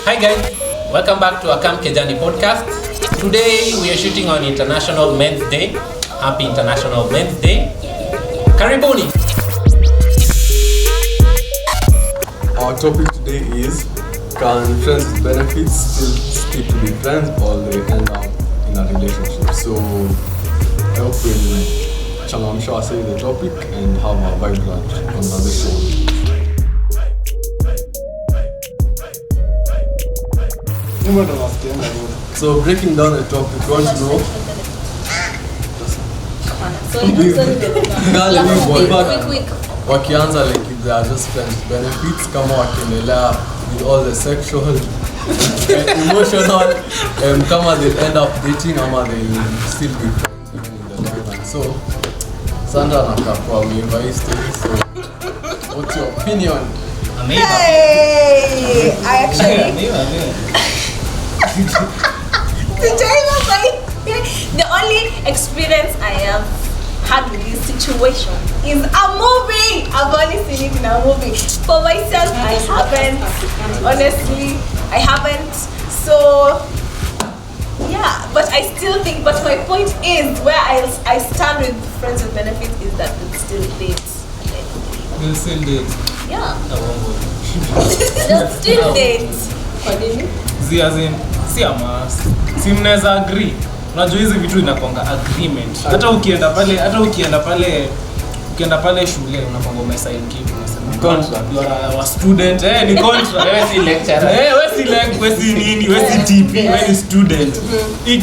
Hi guys, welcome back to Akam Kejani podcast. Today we are shooting on International Men's Day. Happy International Men's Day. Karibuni. Our topic today is, can friends with benefits still stick to be friends or they end up in a relationship? So I hope we'll changamsha say the topic and have a vibrant conversation. So breaking down the topic, you want to know? Wakianza like if they are just friends, benefits kama wakiendelea with all the sexual emotional kama they end up dating ama they still be friends even in the long run. So Sandra nakapwa umeiva hii story, so what's your opinion? Hey, I actually the only experience I have had with this situation is a movie. I've only seen it in a movie. For myself, I haven't. Honestly, I haven't. So yeah, but I still think. But my point is, where I stand with friends with benefits is that we'll still date. We'll still date. Yeah. They'll still date. Si mnaweza agree. Unajua hizi vitu inakonga agreement. Hata ukienda pale shule unakonga umesign kitu unasema contract. You are a student. Ni contract. Wewe si lecturer. Wewe si nini? Wewe si TP, wewe ni student. Hii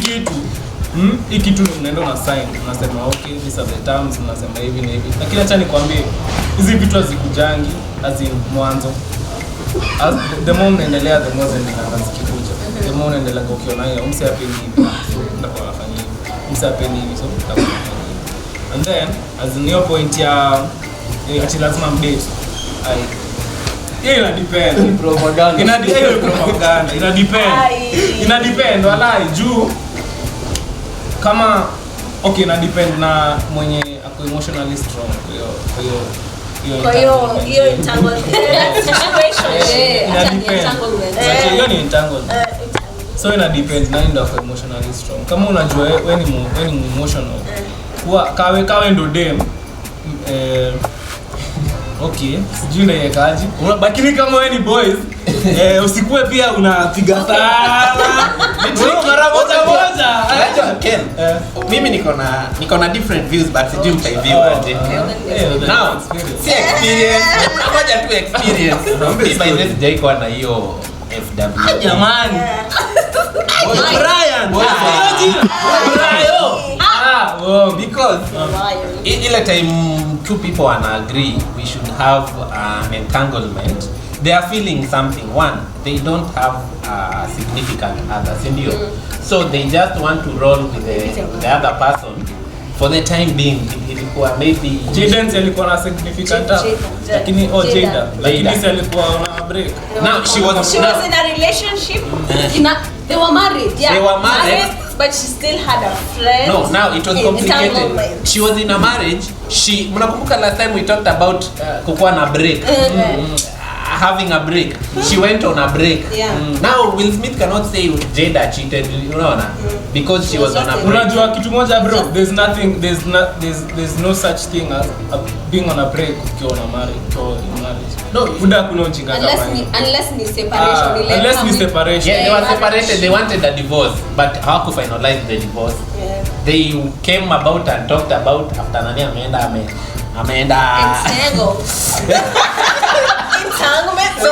kitu unaenda na sign. Unasema okay, these are the terms, unasema hivi na hivi. Lakini acha nikwambie hizi vitu hazikujangi mwanzo. As the more unaendelea the more zikikuja. The more unaendelea ukiona hiyo umseapeni hivi. Ndio wanafanya hivi. Umseapeni hivi so ndio wanafanya hivi. And then as in your point ya ati lazima update. Hiyo ina depend. Propaganda. Ina depend walai juu kama okay ina depend na mwenye ako emotionally strong Kwa hiyo entanglement situation. Hiyo ni entanglement. So ina depend na ndio kwa emotionally strong. Kama unajua wewe ni emotional. Kawe ndo dem. Okay, sijui na yekaji. Lakini kama wewe ni boys, usikue pia unapiga sana. Ndio mara moja. Unajua Ken, mimi niko na different views but sijui mtaiviwa aje. Now, si experience, moja tu experience. Mimi by this day kwa na hiyo FW. Jamani. Brian. Because ile time two people wanna agree we should have an entanglement, they are feeling something. One, they don't have a significant other, so they just want to roll with the other person for the time being. Ilikuwa maybe Jaden alikuwa na significant other, lakini Jada lakini alikuwa na break. Now she was in a relationship. They were married. Yeah. They were married. But she still had a friend. No, now it was complicated. She was in a marriage. Mnakumbuka last time we talked about kukuwa na break. Having a break. She went on a break. Yeah. Now Will Smith cannot say Jada cheated, because she was on a break. Unajua kitu moja bro, there's no such thing as being on a break ukiwa na marriage or in marriage. No, Buda kuna ujinga kama unless ni separation. Unless ni separation. Yeah, they were separated. They wanted a divorce, but hawaku finalize the divorce. Yeah. They came about and talked about after nani ameenda So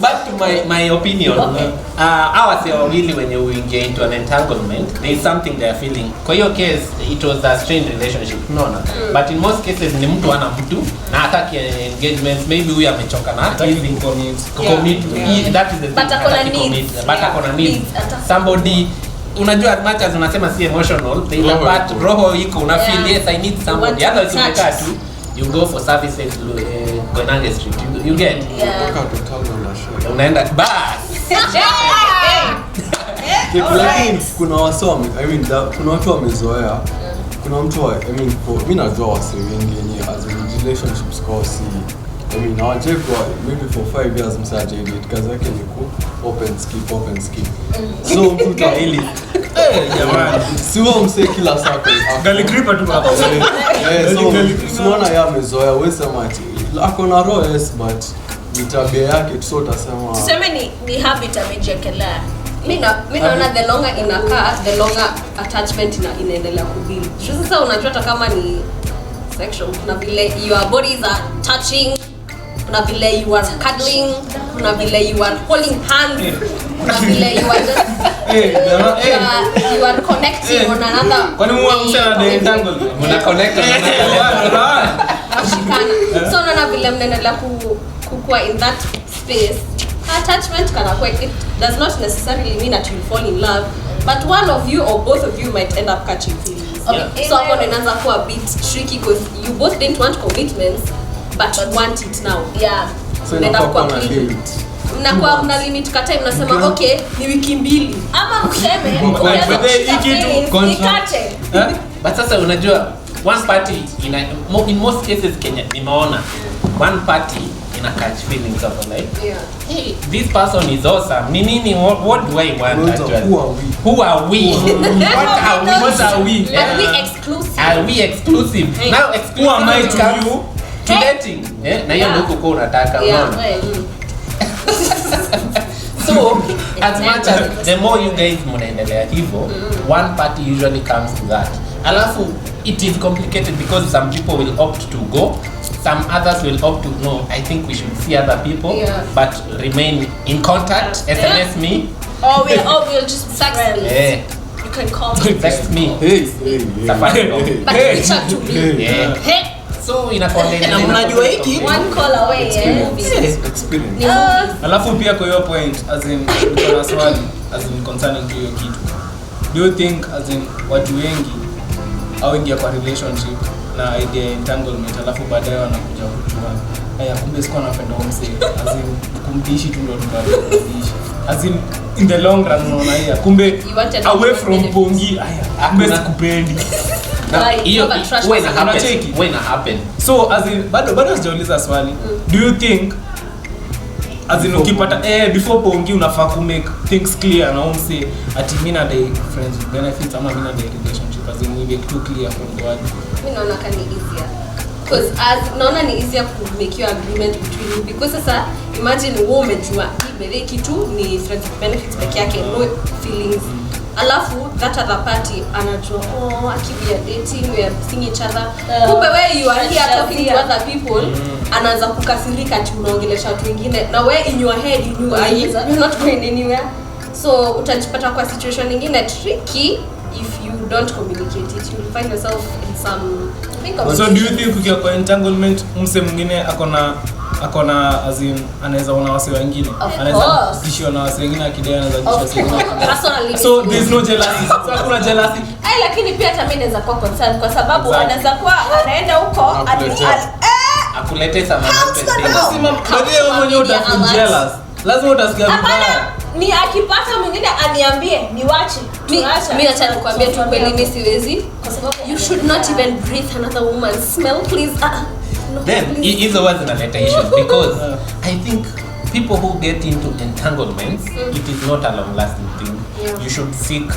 back to my opinion. Okay. Our wawili when you get into an entanglement, there is something they are feeling. Kwa hiyo case it was a strange relationship, but in most cases ni mtu ana mtu na hataki engagements, maybe huyu amechoka na commit. That is the thing. But akona needs. Somebody, unajua as much as unasema si emotional, they but roho iko una feel yes I need somebody. Hata ukimekaa tu you go for services Koinange Street, you get unaenda bas. Lakini kuna wasomi, kuna watu wamezoea. Kuna mtu mimi najua wase wengi yenye as relationships kwa maybe for 5 years msaje date kazi yake ni open skip. So mtu tahili jamani sio mse kila saa gali creeper tu hapo so unaona yeye amezoea wewe sema ati ako na roho yes but ni tabia yake tu, so utasema tuseme ni habit amejekelea. Mimi naona the longer inakaa the longer attachment inaendelea kubuild. Sasa unajua hata kama ni sexual kuna vile your bodies are touching, kuna vile you are cuddling, kuna vile you are holding hands, kuna vile you are just you are connecting on another. Kwani msana the entanglement mna connect so unaona vile mnaendelea kukua in that space. Attachment kana kwa it does not necessarily mean that you will fall in love, but one of you or both of you might end up catching feelings. Okay. So hapo inaanza kuwa a bit tricky because you both didn't want commitments but you want it now. Yeah. so inakuwa na limit. Mnakuwa mna limit kata mnasema okay ni wiki 2 ama mseme nikate. But sasa unajua one party in most cases Kenya nimeona one party ina catch feelings of like hey this person is awesome nini what do I want actually who are we what are we are we exclusive now exclusive who am I to you to dating na hiyo ndio uko unataka unaona so as much as the more you guys mnaendelea hivyo one party usually comes to that alafu it is complicated because some people will opt to go, some others will opt to no I think we should see other people but remain in contact SMS me or we'll just text me. You can call me, text me Hey. but reach out to me. Hey. So inakonde na mnajua hiki one call away Experience. alafu pia kwa hiyo point as in kuna swali as in concerning to hiyo kitu do you think as in watu wengi au ingia kwa relationship na idea ya entanglement alafu baadaye wanakuja kujua haya kumbe sikuwa napenda umse as in kumdishi tu ndo tunadishi as in the long run unaona haya kumbe away from bongi haya kumbe sikupendi na hiyo when happen so as in bado sijauliza swali do you think as in ukipata before bongi unafaa ku make things clear na umse ati mimi na the friends with benefits ama mimi na the relationship as in we make too clear from the word. Mimi naona kani easier because as naona ni easier to make your agreement between you because sasa imagine wewe umejua hii kitu ni friends with benefits peke yake no feelings alafu that other party anajua we are dating we are seeing each other kumbe wewe you are here talking to other people anaanza kukasirika ati unaongelesha watu wengine na wewe in your head you know you're not going anywhere so utajipata kwa situation nyingine tricky if you don't communicate it you will find yourself in some so do you think ukiwa kwa entanglement mse mwingine akona as in anaweza ona wase wengine anaweza kishio na wase wengine akidai anaweza kishio wengine so there is no jealousy so hakuna jealousy lakini pia hata mimi naweza kuwa concerned kwa sababu anaweza kuwa anaenda huko akulete sama lazima wewe mwenyewe utakuwa jealous lazima utasikia vibaya ni akipata mwingine aniambie niwache mimi acha nikwambie tu kweli mimi siwezi kwa sababu you should not even breathe another woman's smell please no, then hizo words zinaleta issues because I think people who get into entanglements it is not a long lasting thing you should seek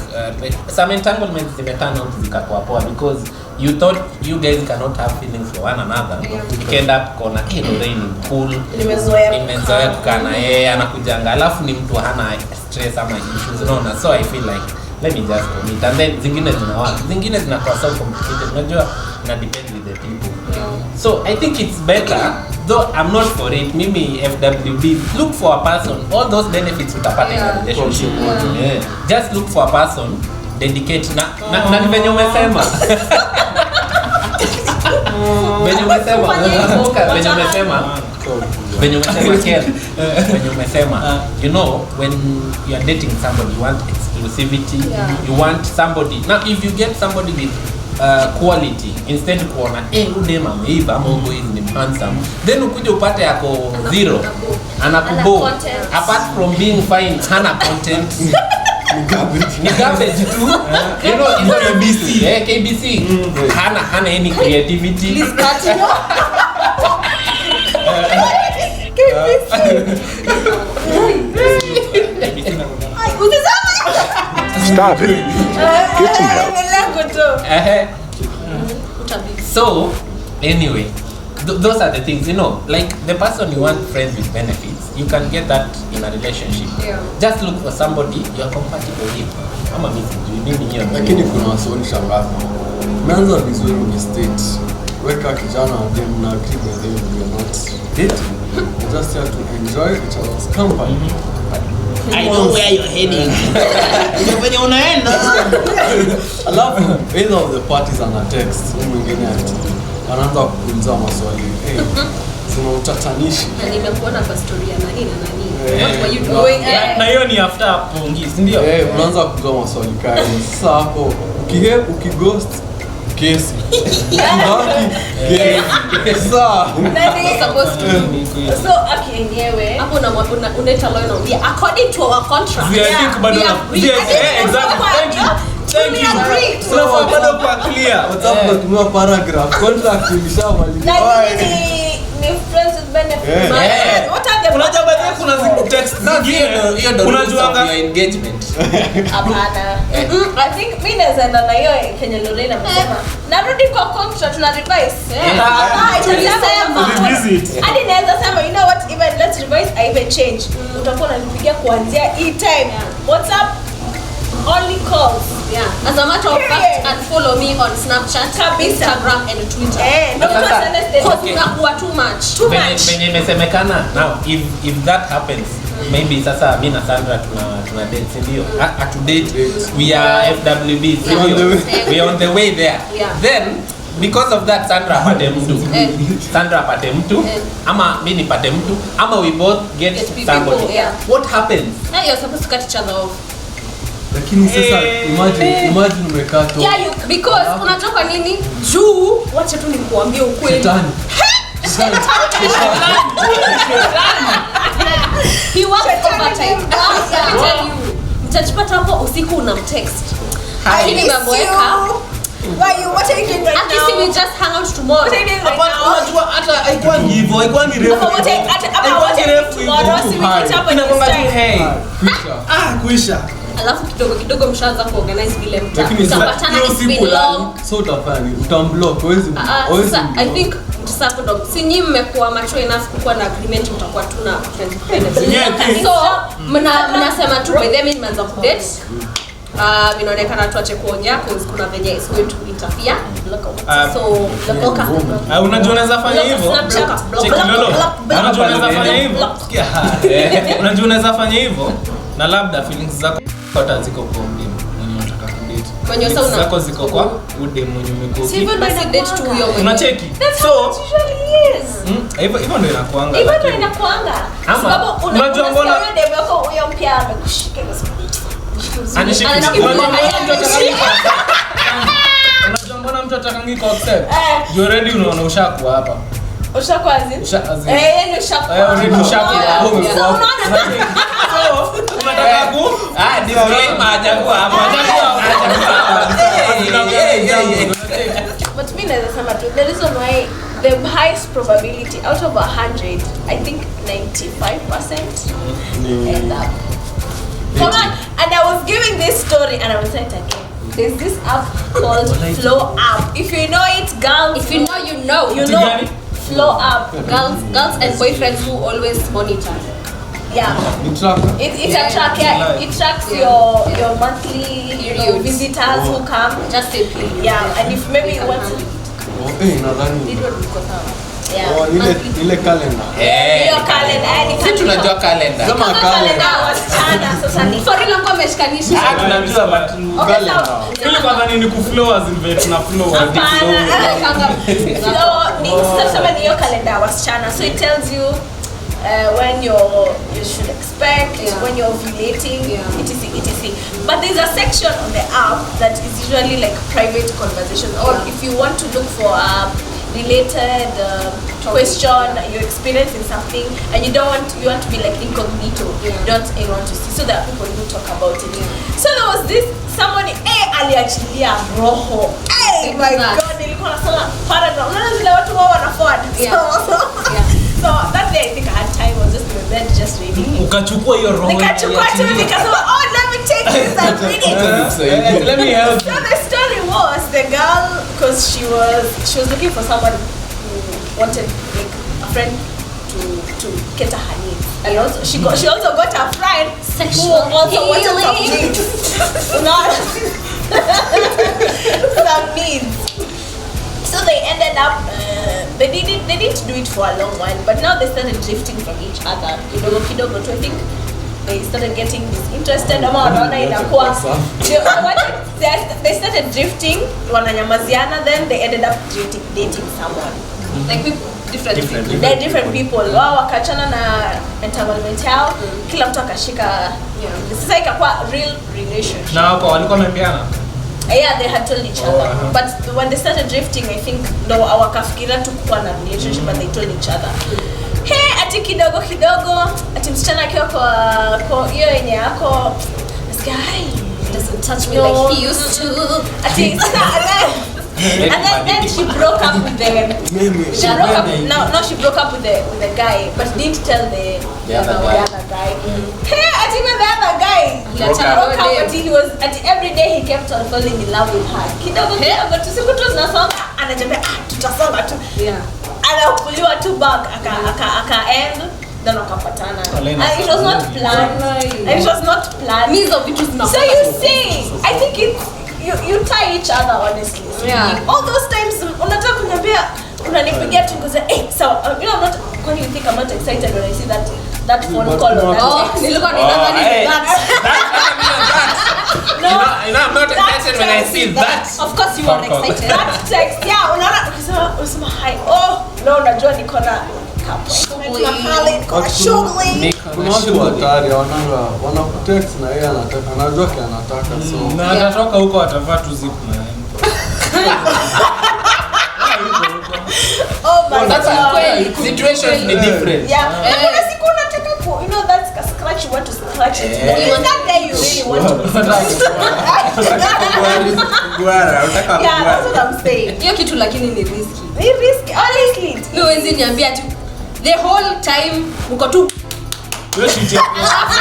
some entanglements zimeturn out zikakuwa poa because you thought you guys cannot have feelings for one another you end up kona Lorraine cool nimezoea kukana anakujanga alafu ni mtu hana stress ama issues unaona so I feel like let me just commit and then zingine zinakuwa so complicated unajua ina depend with the people so I think it's better though I'm not for it mimi FWB look for a person all those benefits utapata in a relationship just look for a person dedicate na ni venye umesema venye umesema you know when you are dating somebody you want exclusivity you want somebody now if you get somebody with quality instead kuona udem ameiva ama hizi ni handsome then ukuje upate yako zero anakubo apart from being fine hana content ni garbage tu you know in KBC hana any creativity Stop it. Get some help. So, anyway, those are the things, you know, like the person you want friends with benefits, you can get that in a relationship. Yeah. Just look for somebody you're compatible with. Ama mimi hiyo. Lakini kuna wasoni shangaza. Umeanza vizuri ukistate. Weka kijana wa dem na agree with them you're not dating. You're just here to enjoy each other's company. I know where you're heading. Unafanya unaenda. Alafu either of the parties ana text mwingine anaanza kuuliza maswali. Sema utatanishi. Na nimekuona kwa story ya nani na nani. Yeah. What were you doing? Na hiyo ni after pongi, si ndio? Unaanza kuuliza maswali kali. Sasa hapo ukighost kesi. Ukibaki kesi. Sasa Supposed to. So yenyewe Hapo unaita lawyer na umbia according to our contract. Think bado exactly. Thank you. Tunafaa bado kwa clear. WhatsApp tunatumia paragraph contract ilishamalizwa. ni friends with benefits. What are the Unajua baadaye kuna text zingine. Unajuanga engagement. Hapana. I think mimi naweza enda na hiyo Kenya Lorena amesema. Narudi kwa contract tuna revise. revisit. Hadi naweza sema you know what even let's revise I even change. Utakuwa unanipigia kuanzia time. WhatsApp only calls. Yeah. As a matter of fact, and follow me on Snapchat, Instagram and Twitter. Unakuwa too much. Venye imesemekana now if that happens maybe sasa mimi na Sandra tuna date ndio to date we are FWB we are on the way there. Then because of that Sandra apate mtu ama mimi nipate mtu ama we both get somebody. What happens? Now you're supposed to cut each other off. Lakini sasa imagine umekaa tu. Yeah, because unajua kwa nini? Juu wacha tu nikuambie ukweli. Shetani. He works overtime. I tell you. Mtajipata hapo usiku unamtext. Lakini mamboeka. What are you doing right now? Akisi we just hang out tomorrow. What are you doing right now? Unajua hata haikuwa hivyo, haikuwa ni refu. What are you doing tomorrow? So we catch up on Inakwanga tu this time. hey. Kuisha. Alafu kidogo mshaanza kuorganize vile Lakini mtapatana. It's been long. So utafanya nini? Utamblock huwezi. Sasa I think sasa ndo si nyinyi mmekuwa mature enough kuwa na agreement mtakuwa tu na friends. So mnasema tu by the way nimeanza kudate. Inaonekana tuache kuongea cause kuna venye is going to interfere. So Unajua unaweza fanya hivyo? Unajua unaweza fanya hivyo? Unajua unaweza fanya hivyo na labda feelings zako hata ziko kwa mdem mwenye unataka kudate. Mwenye sasa una zako ziko kwa udem mwenye umekuwa. Si hivyo basi date tu huyo mwenye. Unacheki. So Hivyo ndio inakuanga. hivyo ndio inakuanga. Sababu unajua mbona huyo demu yako huyo mpya amekushika. Unajua mbona mtu atakangi kwa accept? You already unaona ushakuwa hapa. Ushakuwa azin? Ni ushakuwa. Already ushakuwa. So unaona Unataka ku? Disclaimer hajakuwa hapa. But mimi naweza sema tu the reason why the highest probability out of 100 I think 95% end up. Come on, and I was giving this story and I was saying it again. There's this app called Flow App. If you know it, girls. If you know, you know. You know. Flow App. Girls and boyfriends who always monitor. Yeah. It's a track. Yeah. It tracks your monthly visitors who come. Just simply. Yeah. And if maybe you want to. nadhani Yeah. ile calendar. Hiyo calendar. Sisi tunajua calendar. Kama calendar. Wasichana sasa ni. For real kwa meshikanisha. Tunajua but Ili kwanza ni kuflow as in vet na flow. Sasa ni hiyo calendar wasichana. So it tells you when you should expect, when you're ovulating, etc. But there's a section on the app that is usually like private conversations, or if you want to look for a related question, you're experiencing something and you want to be like incognito, you don't want to see, so there are people who talk about it. So there was this somebody aliachilia roho, my god, nilikuwa nasoma paragraph, unaona zile watu wao wanaforward. So that day I think I had time, I was just in bed just reading. Ukachukua hiyo roho. Nikachukua tu nikasema, oh let me take Let me help. So the story was the girl, because she was looking for someone who wanted like a friend to cater her needs, and also she also got a friend who also wanted some needs. Some needs. So they ended up they didn't do it for a long while, but now they started drifting from each other. Kidogo to I think they started getting disinterested they started drifting, wananyamaziana, then they ended up dating someone. Like different people. They're different people. Wao wakachana na entanglement yao, kila mtu akashika. Sasa ikakuwa real relationship. Na hapo walikuwa wameambiana. Yeah, they had told each other. But when they started drifting, I think ndo wakafikiria tu kuwa na relationship, but they told each other. Hey, ati kidogo ati msichana akiwa kwa hiyo yenye yako nasikia hi, Doesn't touch me like he used to. ati and then she broke up with the she broke up with the guy, but didn't tell the other guy. Hey, ati when the other guy broke up, but he was every day he kept on falling in love with her. Kidogo tusiku tu zinasonga, anajambia tutasonga tu. Yeah. Anakuliwa tu back aka end, then wakapatana. And it was not planned. So you see, I think you tie each other, honestly. Yeah. All those times unataka kuniambia unanipigia tu ngoza so you know, I'm not, when you think I'm not excited when I see that phone call or that. Nilikuwa ninadhani that. No, I'm not excited when I see that. Of course you are excited. That text, yeah, unaona ukisema hi. Oh, no, unajua niko na kuna watu hatari wanakutext na yeye anajua kile anataka, so na atatoka huko atavaa tu zip na yeye. Oh my That's God. situations are different. Yeah. Kuna siku unataka you know that scratch, you want to scratch it. Is that day you really want to scratch? Yeah, that's what I'm saying. Hiyo kitu lakini ni risky. Ni risky, honestly. Mimi wezi niambia tu the whole time uko tu Wewe shit,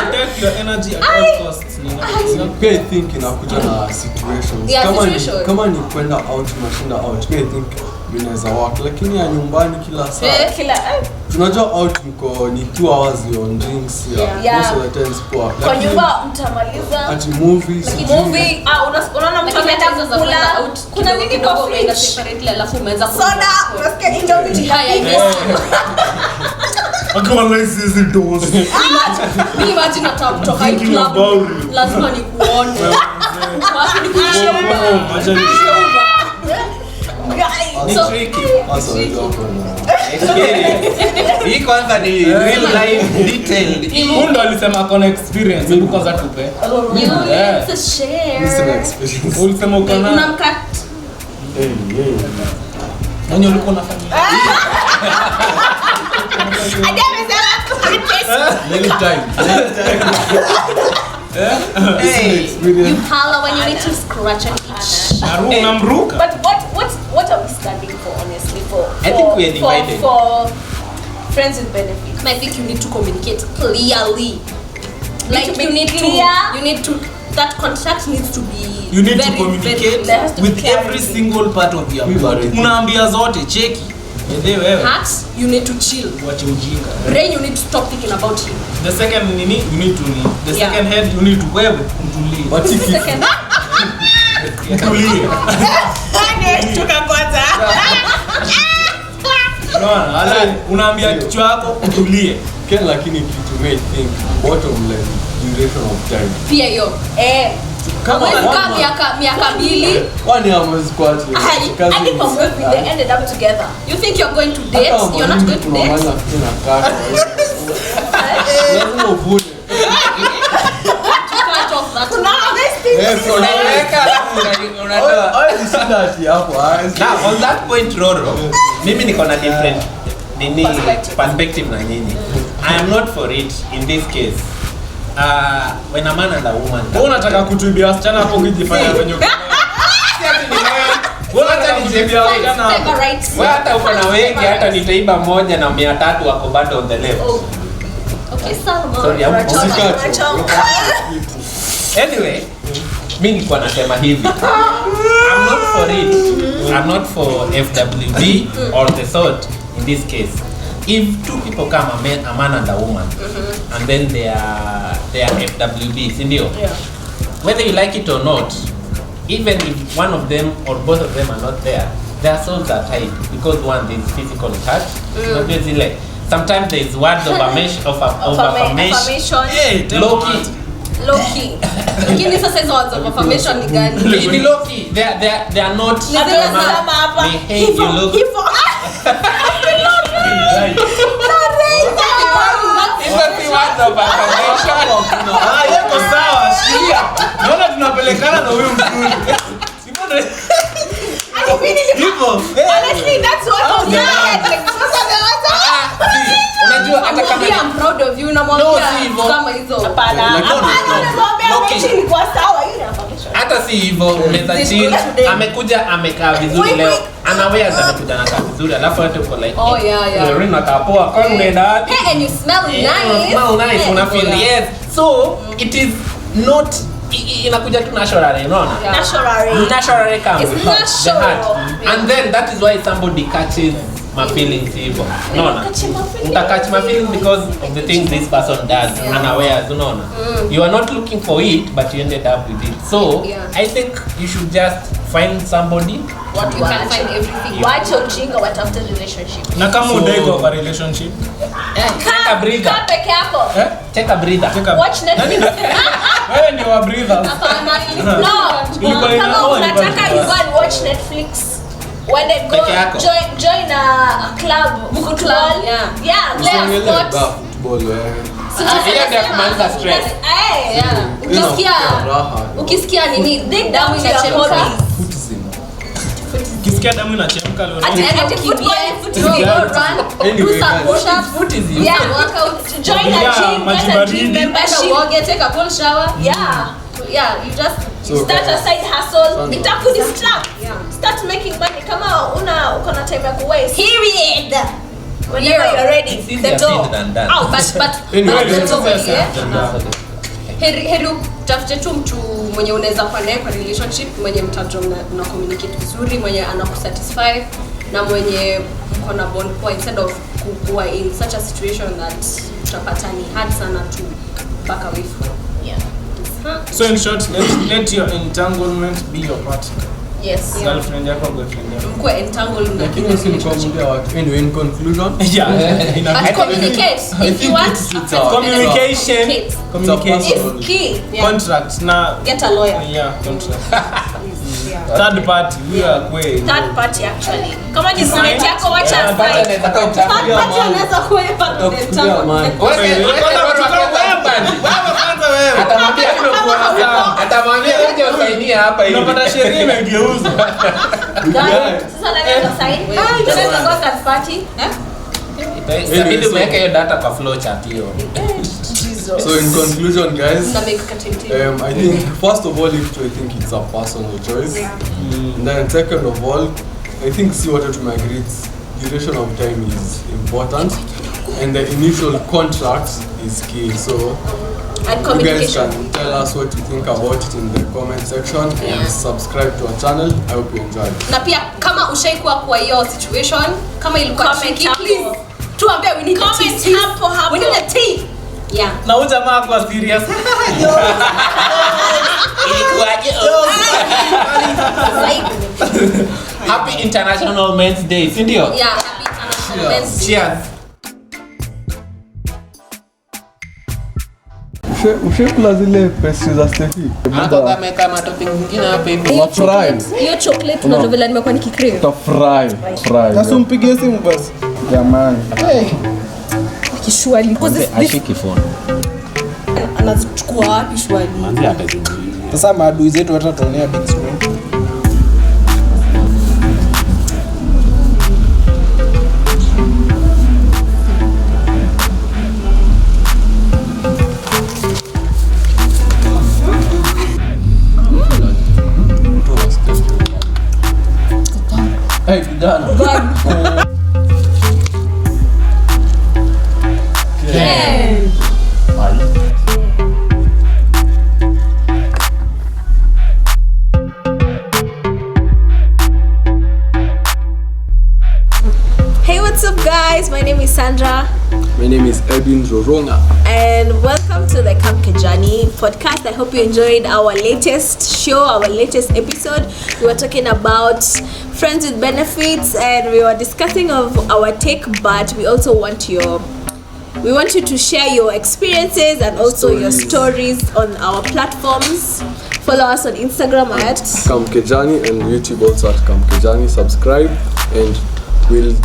protect your energy at all costs. pia I think inakuja na situations. Yeah, situation. Kama ni kwenda out, mashinda out, pia I think inaweza work, lakini ya nyumbani kila saa. Tunajua out mko ni 2 hours on drinks, Yeah. most of the times poa. Kwa nyumba mtamaliza. Ati movies. Movie, unaona mtu ameenda kula. Kuna nini kwa fridge? separately alafu umeanza Soda, unasikia Indomie. Akawa license doors. Mimi imagine kutoka hii club. Lazima nikuone. Wapi nikushomba. Ni So, tricky. Also, Hii kwanza ni real life detailed. Mundo alisema akona experience, hebu kwanza tupe. it's a share. This is an experience. Ulisema uko na Unamkat. Hey. Mwenye ulikuwa unafanya. Many times. Hey. You holler when you need to scratch and itch. Unamruka. But what are we standing for, honestly? I think we are divided. For friends with benefits. I think you need to communicate clearly. Like to be you need clear. to that contact needs to be You need to very, communicate there has to be with clarity. every single part of your We body. are- Unaambia zote cheki. Wewe heart, you need to chill. wache ujinga. Brain, you need to stop thinking about him. The second nini you need to need. The Yeah. second head you need to wewe utulie. But if you Second, Utulie. Unaona? Ala unaambia kichwa yako utulie. can, lakini kitu may think bottom line duration of time. pia hiyo. Kama Umekaa miaka 2. one year was quite I think from what they ended up together. You think you're going to date? You're not going to date. Lazima uvune. Cut off that. Unaweka unatoa. Already see that hapo. Now on that point Roro, mimi niko na different perspective na nyinyi. I am not for it in this case. When a man and a woman. Wewe unataka kutuibia wasichana hapo ukijifanya venye uko. Wewe unataka kutuibia wasichana hapo. Favorite. Wewe hata uko na wengi, hata nitaiba 1 na 300 wako bado on the left. Okay, Salma. Sorry, I'm Anyway, mimi nilikuwa nasema hivi. I'm not for it. I'm not for FWB or the thought in this case. If two people come, a man and a woman, and then they are FWBs, yeah. Whether you like it or not, even if one of them or both of them are not there, their souls are tied because one, there is physical touch. Sometimes there is words of affirmation. Hey, low key. Lakini sasa hizo words of affirmation ni gani? Ni low key. They are not. Hey, you look. Yako sawa, shikia. Naona tunapelekana na huyu mzuri. Honestly, that's what unajua hata kama I'm proud of you na mwambia kama hizo. Hapana. Hata si hivyo, unaweza chill, amekuja amekaa vizuri leo. Anaweza amekuja na kaa vizuri, alafu hata uko like, oh yeah. Wewe unakaa poa, kwa nini unaenda wapi? Hey, and you smell nice. Smell nice, una feel yes. So, it is not inakuja tu naturally, unaona? Naturally comes. It's natural. And then that is why somebody catches my feelings hivyo. Unaona? Catch my feelings because of the things this person does. Unawares, unaona? You are not looking for it, but you ended up with it. So, I think you should just find somebody. What you can find everything. Watch your jingle, what after relationship. Na kama udai kwa relationship, Take a breather. Peke yako. Take a breather. Watch Netflix. wewe ni wa breathers. Kama unataka you go and watch Netflix. When they go join a club, club, yeah, play a sport. Ukisikia nini damu inachemka, ukisikia damu inachemka leo take a cold shower. You just start a side hustle. Itakudistract. Start making money. Kama uko na time ya kuwaste. Period. Whenever you're ready, it's the door. Oh, but heri tafute tu mtu mwenye unaweza kuwa naye kwa relationship, mwenye mtajua na communicate vizuri, mwenye anakusatisfy na mwenye mko na bond kwa, instead of kuwa in such a situation that utapata ni hard sana to back away from. So in short, let your entanglement be your partner. Yes. Girlfriend yako, boyfriend yako. Mkwe entangled na lakini usimkwambia watu. Anyway, in conclusion, but communicate. If you want communication is key. Contract na get a lawyer. Contract. Third party, we are way. Third party actually. Kama ni roommate yako, wacha aside. Third party anaweza kuepa atamwambia wewe usainie hapa hivi. Unapata sheria imegeuzwa. Sasa nani atasaini? Tunaweza kwa third party, Itabidi umeweka hiyo data kwa flow chart hiyo. So in conclusion, guys, I think first of all, I think it's a personal choice. And then second of all, I think see what to agree, duration of time is important, and the initial contract is key. So you guys can tell us what you think about it in the comment section and subscribe to our channel. I hope you enjoy. Na pia kama ushaikuwa kwa hiyo situation, kama ilikuwa tricky, please tuambie, we need a tea. We need a tea. Yeah. Na huyu jamaa kwa serious. Ilikuwaje? Happy International Men's Day, si ndio? Yeah, happy International Men's Day. Cheers. Ushekula zile pastries za Steffi. Hata kama topping nyingine hapa hivi. Hiyo chocolate na vile nimekuwa nikicrave. Fry. Sasa umpigie simu basi. Jamani. Kishwali. Ashiki phone. Anachukua wapi shwali? Manzi atazungumza. Sasa maadui zetu hata tuonea big screen. Hey, kijana. Sandra. My name is Edwin Roronga. And welcome to the Camp Kejani podcast. I hope you enjoyed our latest show, our latest episode. We were talking about friends with benefits and we were discussing of our take, but we also want you to share your experiences and also your stories on our platforms. Follow us on Instagram at Camp Kejani and YouTube also at Camp Kejani. Subscribe and we'll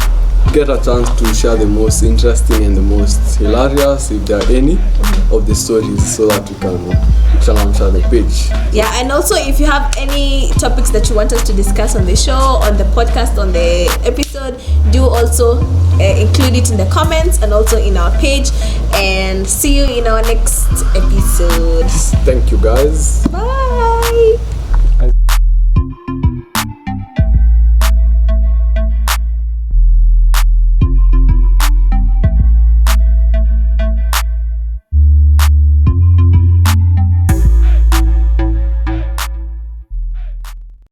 get a chance to share the most interesting and the most hilarious, if there are any, of the stories so that we can share the page. Yeah, and also if you have any topics that you want us to discuss on the show, on the podcast, on the episode, do also include it in the comments and also in our page. And see you in our next episode. Thank you guys. Bye.